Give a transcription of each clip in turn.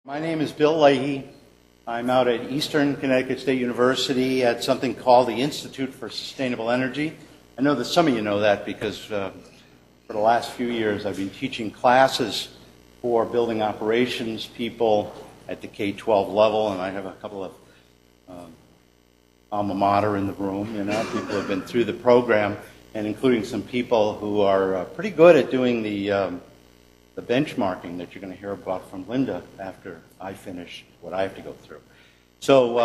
My name is Bill Leahy. I'm out at Eastern Connecticut State University at something called the Institute for Sustainable Energy. I know that some of you know that because for the last few years I've been teaching classes for building operations people at the K-12 level, and I have a couple of alma mater in the room. People who have been through the program, and including some people who are pretty good at doing the benchmarking that you're going to hear about from Linda after I finish what I have to go through. So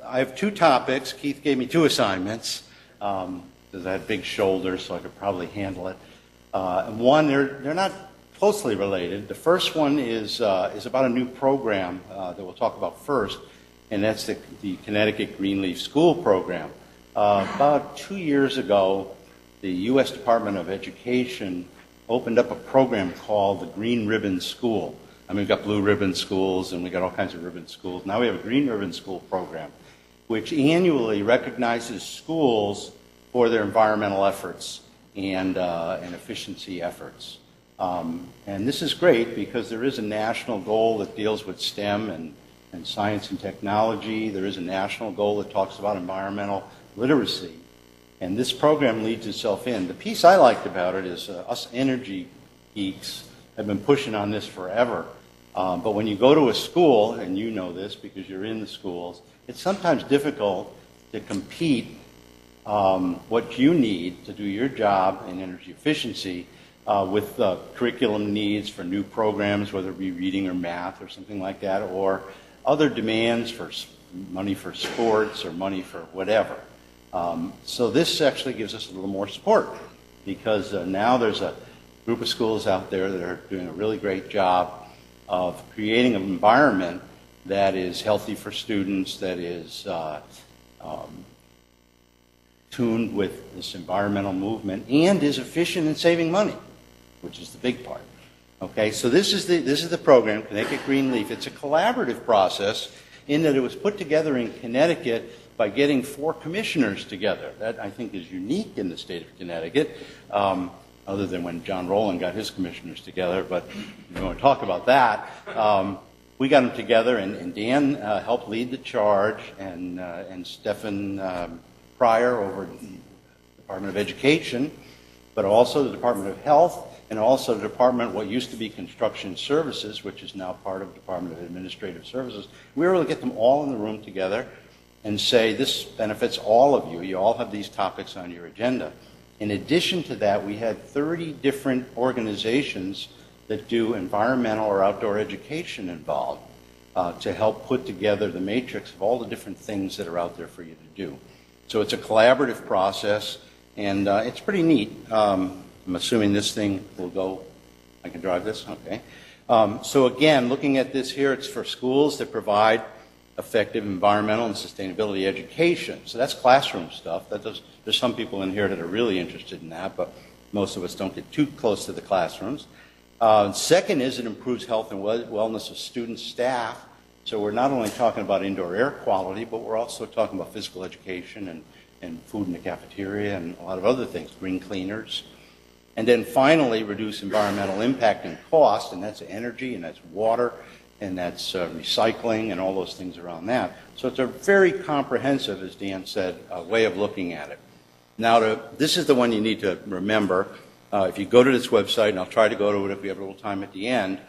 I have two topics. Keith gave me two assignments because I had big shoulders, so I could probably handle it. And one, they're not closely related. The first one is about a new program that we'll talk about first, and that's the Connecticut Greenleaf School program. About 2 years ago, the U.S. Department of Education opened up a program called the Green Ribbon School. I mean, we've got blue ribbon schools and we got all kinds of ribbon schools. Now we have a green ribbon school program, which annually recognizes schools for their environmental efforts and efficiency efforts. And this is great because there is a national goal that deals with STEM and science and technology. There is a national goal that talks about environmental literacy. And this program leads itself in. The piece I liked about it is us energy geeks have been pushing on this forever. But when you go to a school, and you know this because you're in the schools, it's sometimes difficult to compete what you need to do your job in energy efficiency with curriculum needs for new programs, whether it be reading or math or something like that, or other demands for money for sports or money for whatever. So this actually gives us a little more support because now there's a group of schools out there that are doing a really great job of creating an environment that is healthy for students, that is tuned with this environmental movement, and is efficient in saving money, which is the big part. Okay, so this is the program, Connecticut Greenleaf. It's a collaborative process in that it was put together in Connecticut by getting 4 commissioners together. That, I think, is unique in the state of Connecticut, other than when John Rowland got his commissioners together, but we don't want to talk about that. We got them together, and Dan helped lead the charge, and Stephen Pryor over at the Department of Education, but also the Department of Health, and also the Department, what used to be Construction Services, which is now part of the Department of Administrative Services. We were able to get them all in the room together and say, this benefits all of you. You all have these topics on your agenda. In addition to that, we had 30 different organizations that do environmental or outdoor education involved to help put together the matrix of all the different things that are out there for you to do. So it's a collaborative process, and it's pretty neat. I'm assuming this thing will go, I can drive this? Okay. So again, looking at this here, it's for schools that provide effective environmental and sustainability education. So that's classroom stuff. There's some people in here that are really interested in that, but most of us don't get too close to the classrooms. Second is it improves health and wellness of students, staff. So we're not only talking about indoor air quality, but we're also talking about physical education and food in the cafeteria and a lot of other things, green cleaners. And then finally, reduce environmental impact and cost, and that's energy, and that's water, and that's recycling and all those things around that. So it's a very comprehensive, as Dan said, way of looking at it. Now, this is the one you need to remember. If you go to this website, and I'll try to go to it if we have a little time at the end,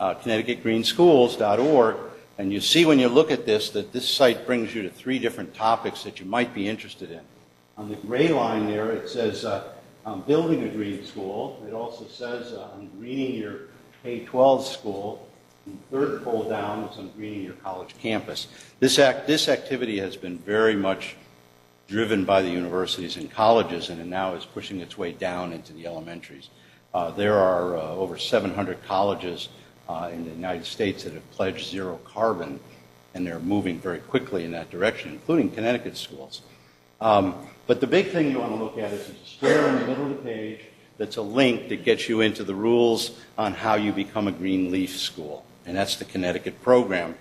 ConnecticutGreenSchools.org, and you see when you look at this that this site brings you to 3 different topics that you might be interested in. On the gray line there, it says building a green school. It also says on greening your K-12 school. And the third pull down is on greening your college campus. This activity has been very much driven by the universities and colleges, and it now is pushing its way down into the elementaries. There are over 700 colleges in the United States that have pledged zero carbon, and they're moving very quickly in that direction, including Connecticut schools. But the big thing you want to look at is a square in the middle of the page that's a link that gets you into the rules on how you become a green leaf school, and that's the Connecticut program.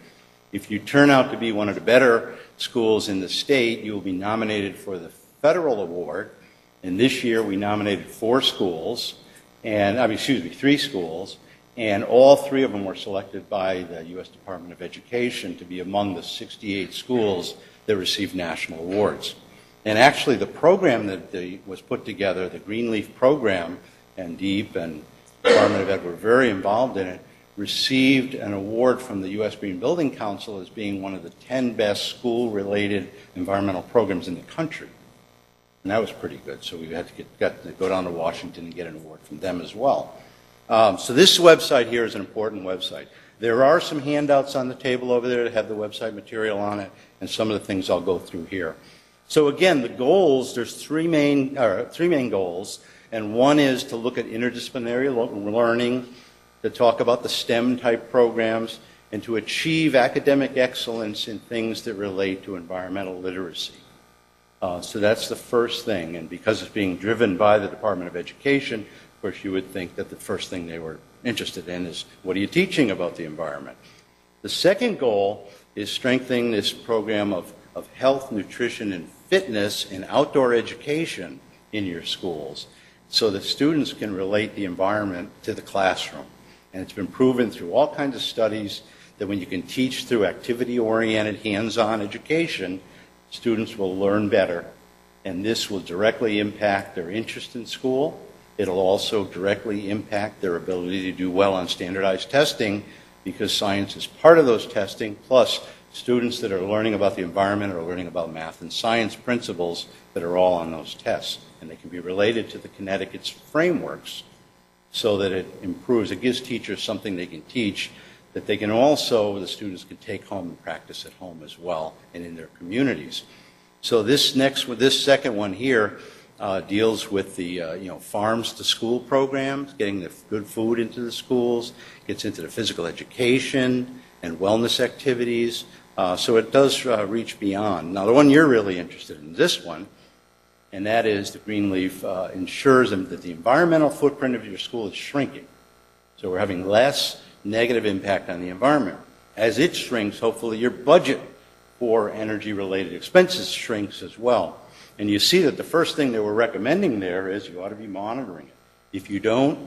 If you turn out to be one of the better schools in the state, you will be nominated for the federal award, and this year we nominated 3 schools, And all three of them were selected by the U.S. Department of Education to be among the 68 schools that received national awards. And actually, the program that was put together, the Greenleaf program, and DEEP and Department of Ed were very involved in it, received an award from the U.S. Green Building Council as being one of the 10 best school-related environmental programs in the country. And that was pretty good. So we had to go down to Washington and get an award from them as well. So this website here is an important website. There are some handouts on the table over there that have the website material on it, and some of the things I'll go through here. So again, the goals, there's three main goals, and one is to look at interdisciplinary learning, to talk about the STEM-type programs, and to achieve academic excellence in things that relate to environmental literacy. So that's the first thing, and because it's being driven by the Department of Education, of course you would think that the first thing they were interested in is, what are you teaching about the environment? The second goal is strengthening this program of health, nutrition, and fitness and outdoor education in your schools so that students can relate the environment to the classroom. And it's been proven through all kinds of studies that when you can teach through activity-oriented, hands-on education, students will learn better, and this will directly impact their interest in school. It'll also directly impact their ability to do well on standardized testing, because science is part of those testing, plus students that are learning about the environment are learning about math and science principles that are all on those tests. And they can be related to the Connecticut's frameworks so that it improves. It gives teachers something they can teach that they can also, the students can take home and practice at home as well and in their communities. So this second one here deals with the farms to school programs, getting the good food into the schools, gets into the physical education and wellness activities. So it does reach beyond. Now the one you're really interested in, this one, and that is the Greenleaf ensures that the environmental footprint of your school is shrinking. So we're having less negative impact on the environment. As it shrinks, hopefully your budget for energy-related expenses shrinks as well. And you see that the first thing they were recommending there is you ought to be monitoring it. If you don't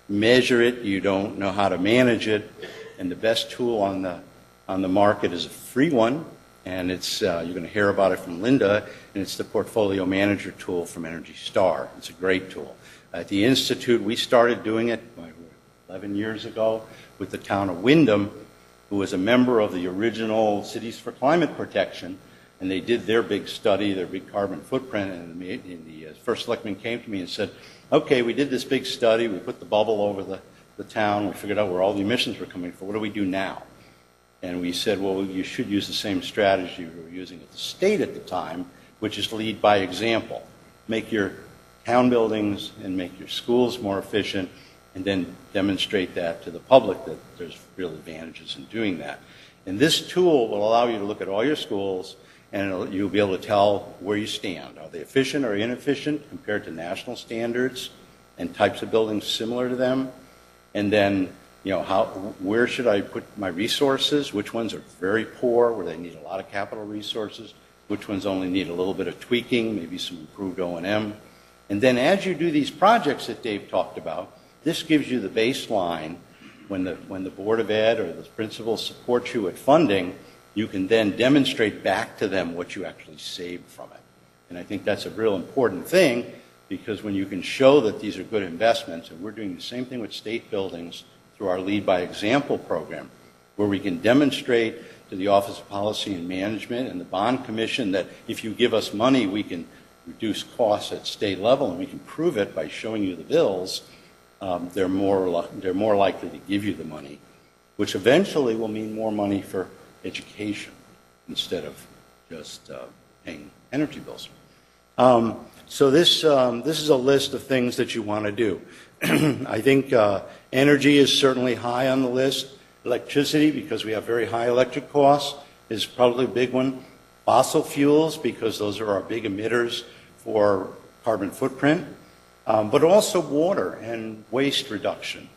measure it, you don't know how to manage it. And the best tool on the market is a free one, and it's you're going to hear about it from Linda, and it's the Portfolio Manager tool from Energy Star. It's a great tool. At the Institute, we started doing it 11 years ago with the town of Wyndham, who was a member of the original Cities for Climate Protection, and they did their big study, their big carbon footprint, and the first selectman came to me and said, okay, we did this big study, we put the bubble over the town, we figured out where all the emissions were coming from, what do we do now? And we said, well, you should use the same strategy we were using at the state at the time, which is lead by example. Make your town buildings and make your schools more efficient, and then demonstrate that to the public that there's real advantages in doing that. And this tool will allow you to look at all your schools, and you'll be able to tell where you stand. Are they efficient or inefficient compared to national standards and types of buildings similar to them? And then, where should I put my resources? Which ones are very poor, where they need a lot of capital resources? Which ones only need a little bit of tweaking, maybe some improved O&M? And then as you do these projects that Dave talked about, this gives you the baseline. When the Board of Ed or the principals support you at funding, you can then demonstrate back to them what you actually saved from it. And I think that's a real important thing, because when you can show that these are good investments, and we're doing the same thing with state buildings through our Lead by Example program, where we can demonstrate to the Office of Policy and Management and the Bond Commission that if you give us money, we can reduce costs at state level, and we can prove it by showing you the bills. They're more likely to give you the money, which eventually will mean more money for education instead of just paying energy bills. So this is a list of things that you want to do. I think energy is certainly high on the list. Electricity, because we have very high electric costs, is probably a big one. Fossil fuels, because those are our big emitters for carbon footprint. But also water and waste reduction.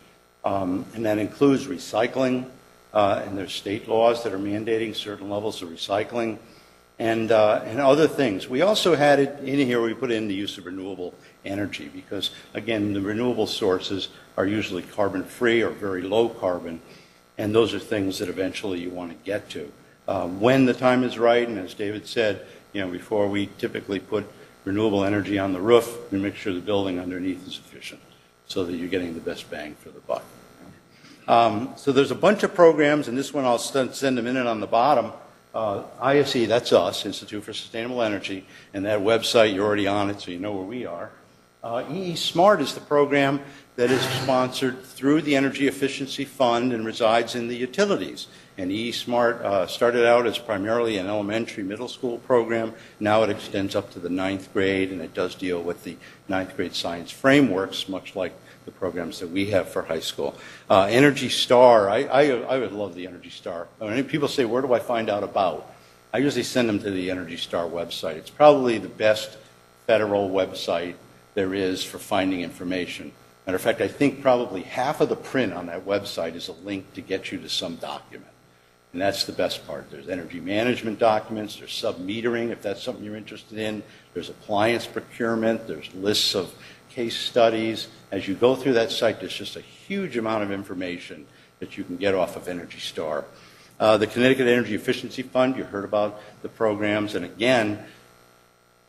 And that includes recycling, and there's state laws that are mandating certain levels of recycling. and other things. We also had it in here, we put in the use of renewable energy because, again, the renewable sources are usually carbon-free or very low carbon, and those are things that eventually you want to get to. When the time is right, and as David said, before we typically put renewable energy on the roof, we make sure the building underneath is efficient so that you're getting the best bang for the buck. So there's a bunch of programs, and this one I'll send a minute on the bottom. ISE, that's us, Institute for Sustainable Energy, and that website, you're already on it, so you know where we are. EE Smart is the program that is sponsored through the Energy Efficiency Fund and resides in the utilities. And EE Smart started out as primarily an elementary middle school program. Now it extends up to the 9th grade, and it does deal with the 9th grade science frameworks, much like the programs that we have for high school. Energy Star, I would love the Energy Star. When people say, where do I find out about? I usually send them to the Energy Star website. It's probably the best federal website there is for finding information. Matter of fact, I think probably half of the print on that website is a link to get you to some document. And that's the best part. There's energy management documents, there's sub-metering if that's something you're interested in, there's appliance procurement, there's lists of case studies. As you go through that site, there's just a huge amount of information that you can get off of Energy Star. The Connecticut Energy Efficiency Fund, you heard about the programs, and again,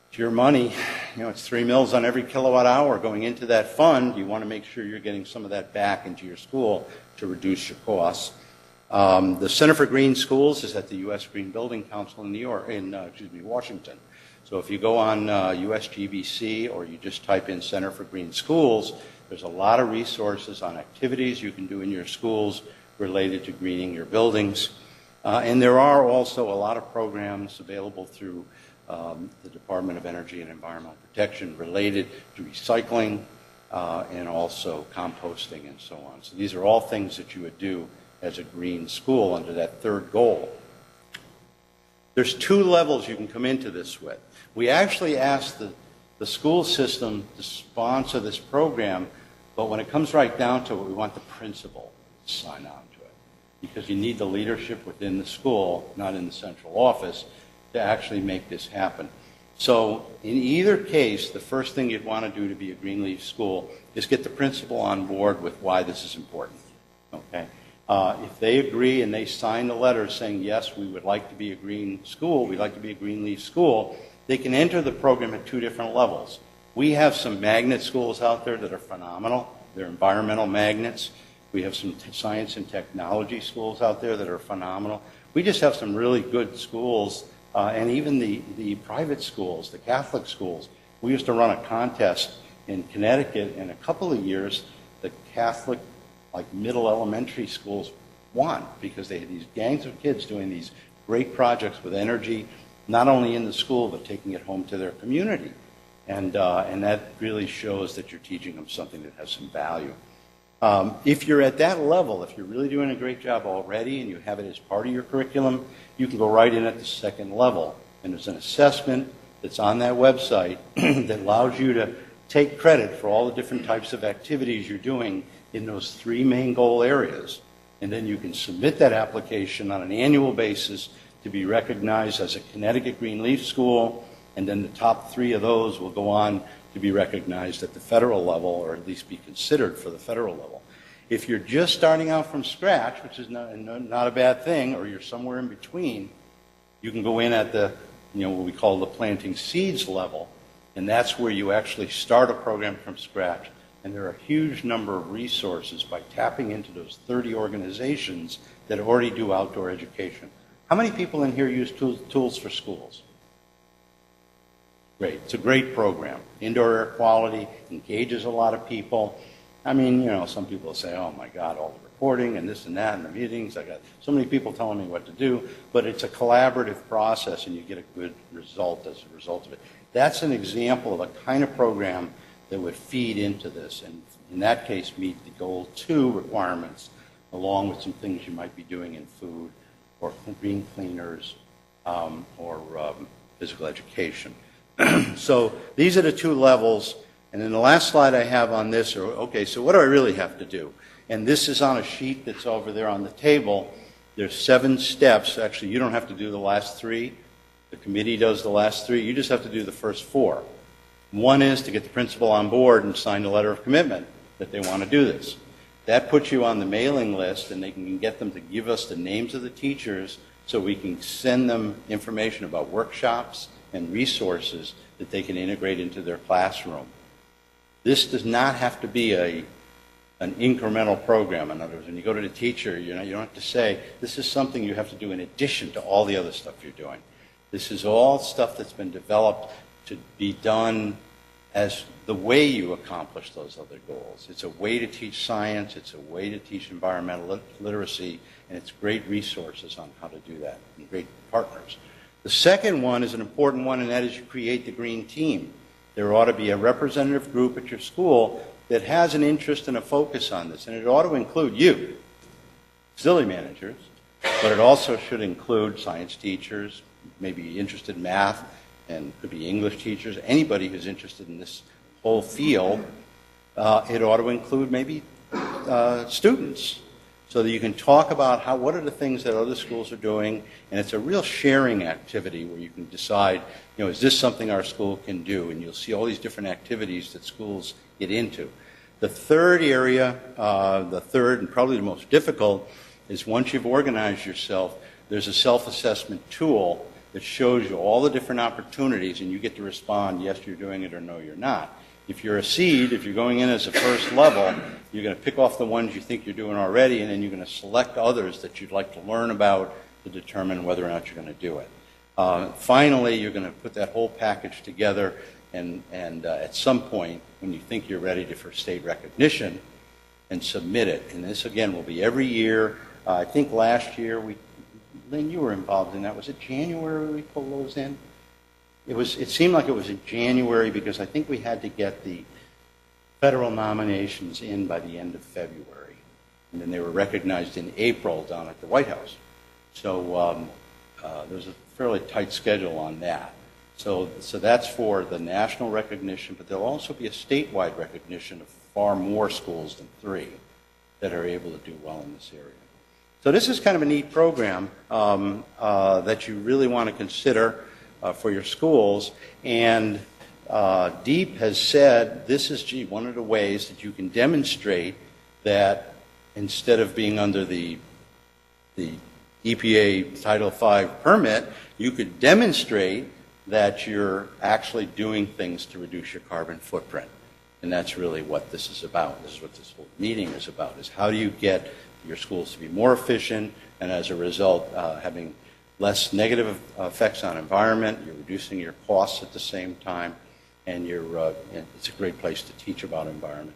it's your money. It's 3 mils on every kilowatt hour going into that fund. You want to make sure you're getting some of that back into your school to reduce your costs. The Center for Green Schools is at the U.S. Green Building Council in Washington. So if you go on USGBC or you just type in Center for Green Schools, there's a lot of resources on activities you can do in your schools related to greening your buildings. And there are also a lot of programs available through the Department of Energy and Environmental Protection related to recycling and also composting and so on. So these are all things that you would do as a green school under that third goal. There's 2 levels you can come into this with. We actually asked the school system to sponsor this program, but when it comes right down to it, we want the principal to sign on to it because you need the leadership within the school, not in the central office, to actually make this happen. So in either case, the first thing you'd want to do to be a Greenleaf school is get the principal on board with why this is important. Okay? If they agree and they sign the letter saying, yes, we would like to be a green school, we'd like to be a Greenleaf school, they can enter the program at 2 different levels. We have some magnet schools out there that are phenomenal. They're environmental magnets. We have some science and technology schools out there that are phenomenal. We just have some really good schools, and even the private schools, the Catholic schools. We used to run a contest in Connecticut in a couple of years. The Catholic middle elementary schools won because they had these gangs of kids doing these great projects with energy, not only in the school but taking it home to their community. And that really shows that you're teaching them something that has some value. If you're at that level, if you're really doing a great job already and you have it as part of your curriculum, you can go right in at the second level. And there's an assessment that's on that website that allows you to take credit for all the different types of activities you're doing in those 3 main goal areas. And then you can submit that application on an annual basis to be recognized as a Connecticut Greenleaf school, and then the top 3 of those will go on to be recognized at the federal level, or at least be considered for the federal level. If you're just starting out from scratch, which is not a bad thing, or you're somewhere in between, you can go in at the, what we call the planting seeds level, and that's where you actually start a program from scratch. And there are a huge number of resources by tapping into those 30 organizations that already do outdoor education. How many people in here use Tools for Schools? Great. It's a great program. Indoor air quality engages a lot of people. I mean, some people say, oh my God, all the reporting and this and that and the meetings. I got so many people telling me what to do. But it's a collaborative process and you get a good result as a result of it. That's an example of a kind of program that would feed into this, and in that case meet the Goal 2 requirements, along with some things you might be doing in food or green cleaners or physical education. So these are the 2 levels, and then the last slide I have on this are, okay, so what do I really have to do? And this is on a sheet that's over there on the table. There's 7 steps. Actually, you don't have to do the last 3. The committee does the last 3. You just have to do the first 4. One is to get the principal on board and sign a letter of commitment that they want to do this. That puts you on the mailing list, and they can get them to give us the names of the teachers so we can send them information about workshops and resources that they can integrate into their classroom. This does not have to be an incremental program. In other words, when you go to the teacher, you don't have to say, this is something you have to do in addition to all the other stuff you're doing. This is all stuff that's been developed to be done as the way you accomplish those other goals. It's a way to teach science, it's a way to teach environmental literacy, and it's great resources on how to do that, and great partners. The second one is an important one, and that is you create the green team. There ought to be a representative group at your school that has an interest and a focus on this, and it ought to include you, facility managers, but it also should include science teachers, maybe interested in math, and could be English teachers, anybody who's interested in this whole field. It ought to include maybe students, so that you can talk about what are the things that other schools are doing, and it's a real sharing activity where you can decide, is this something our school can do? And you'll see all these different activities that schools get into. The third area, the third and probably the most difficult, is once you've organized yourself, there's a self-assessment tool that shows you all the different opportunities, and you get to respond, yes, you're doing it, or no, you're not. If you're a seed, if you're going in as a first level, you're going to pick off the ones you think you're doing already, and then you're going to select others that you'd like to learn about to determine whether or not you're going to do it. Finally, you're going to put that whole package together, and at some point, when you think you're ready for state recognition, and submit it. And this, again, will be every year. I think last year, Lynn, you were involved in that. Was it January we pulled those in? It seemed like it was in January because I think we had to get the federal nominations in by the end of February. And then they were recognized in April down at the White House. So there's a fairly tight schedule on that. So that's for the national recognition, but there'll also be a statewide recognition of far more schools than 3 that are able to do well in this area. So this is kind of a neat program that you really want to consider for your schools. And DEEP has said this is one of the ways that you can demonstrate that instead of being under the EPA Title V permit, you could demonstrate that you're actually doing things to reduce your carbon footprint. And that's really what this is about. This is what this whole meeting is about, is how do you get your schools to be more efficient, and as a result, having less negative effects on environment. You're reducing your costs at the same time, and it's a great place to teach about environment.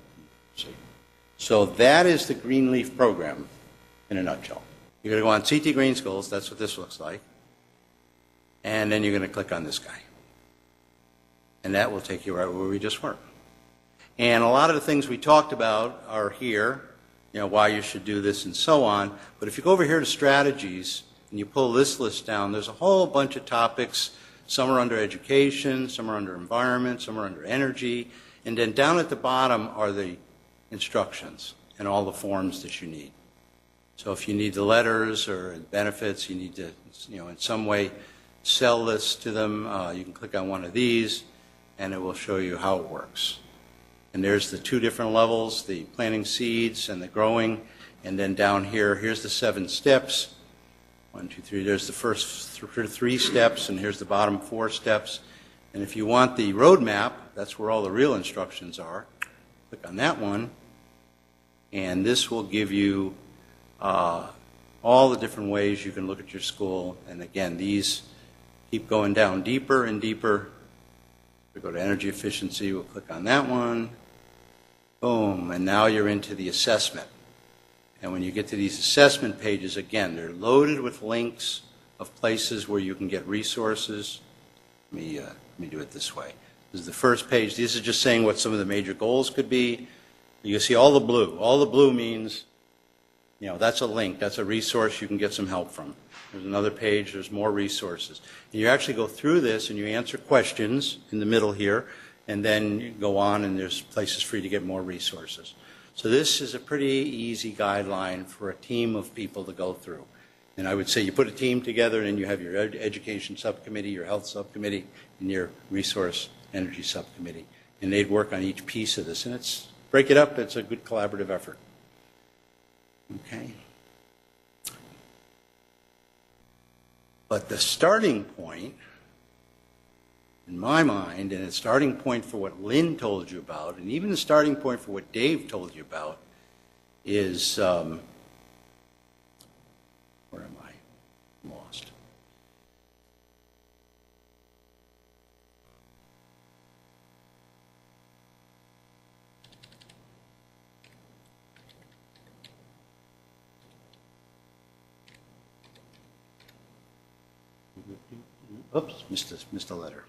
So that is the Greenleaf program in a nutshell. You're going to go on CT Green Schools, that's what this looks like, and then you're going to click on this guy. And that will take you right where we just were. And a lot of the things we talked about are here, why you should do this and so on. But if you go over here to strategies and you pull this list down, there's a whole bunch of topics. Some are under education, some are under environment, some are under energy. And then down at the bottom are the instructions and all the forms that you need. So if you need the letters or benefits, you need to, in some way sell this to them, you can click on one of these and it will show you how it works. And there's the 2 different levels, the planting seeds and the growing. And then down here, here's the 7 steps. 1, 2, 3. There's the first 3 steps, and here's the bottom 4 steps. And if you want the roadmap, that's where all the real instructions are. Click on that one. And this will give you all the different ways you can look at your school. And again, these keep going down deeper and deeper. We go to energy efficiency, we'll click on that one. Boom, and now you're into the assessment. And when you get to these assessment pages, again, they're loaded with links of places where you can get resources. Let me do it this way. This is the first page. This is just saying what some of the major goals could be. You can see all the blue. All the blue means, that's a link. That's a resource you can get some help from. There's another page. There's more resources. And you actually go through this and you answer questions in the middle here, and then you go on and there's places for you to get more resources. So this is a pretty easy guideline for a team of people to go through. And I would say you put a team together and you have your education subcommittee, your health subcommittee, and your resource energy subcommittee. And they'd work on each piece of this. And it's, break it up, it's a good collaborative effort. Okay. But the starting point, in my mind, and the starting point for what Lynn told you about, and even the starting point for what Dave told you about, is, where am I? Lost. Oops, missed a letter.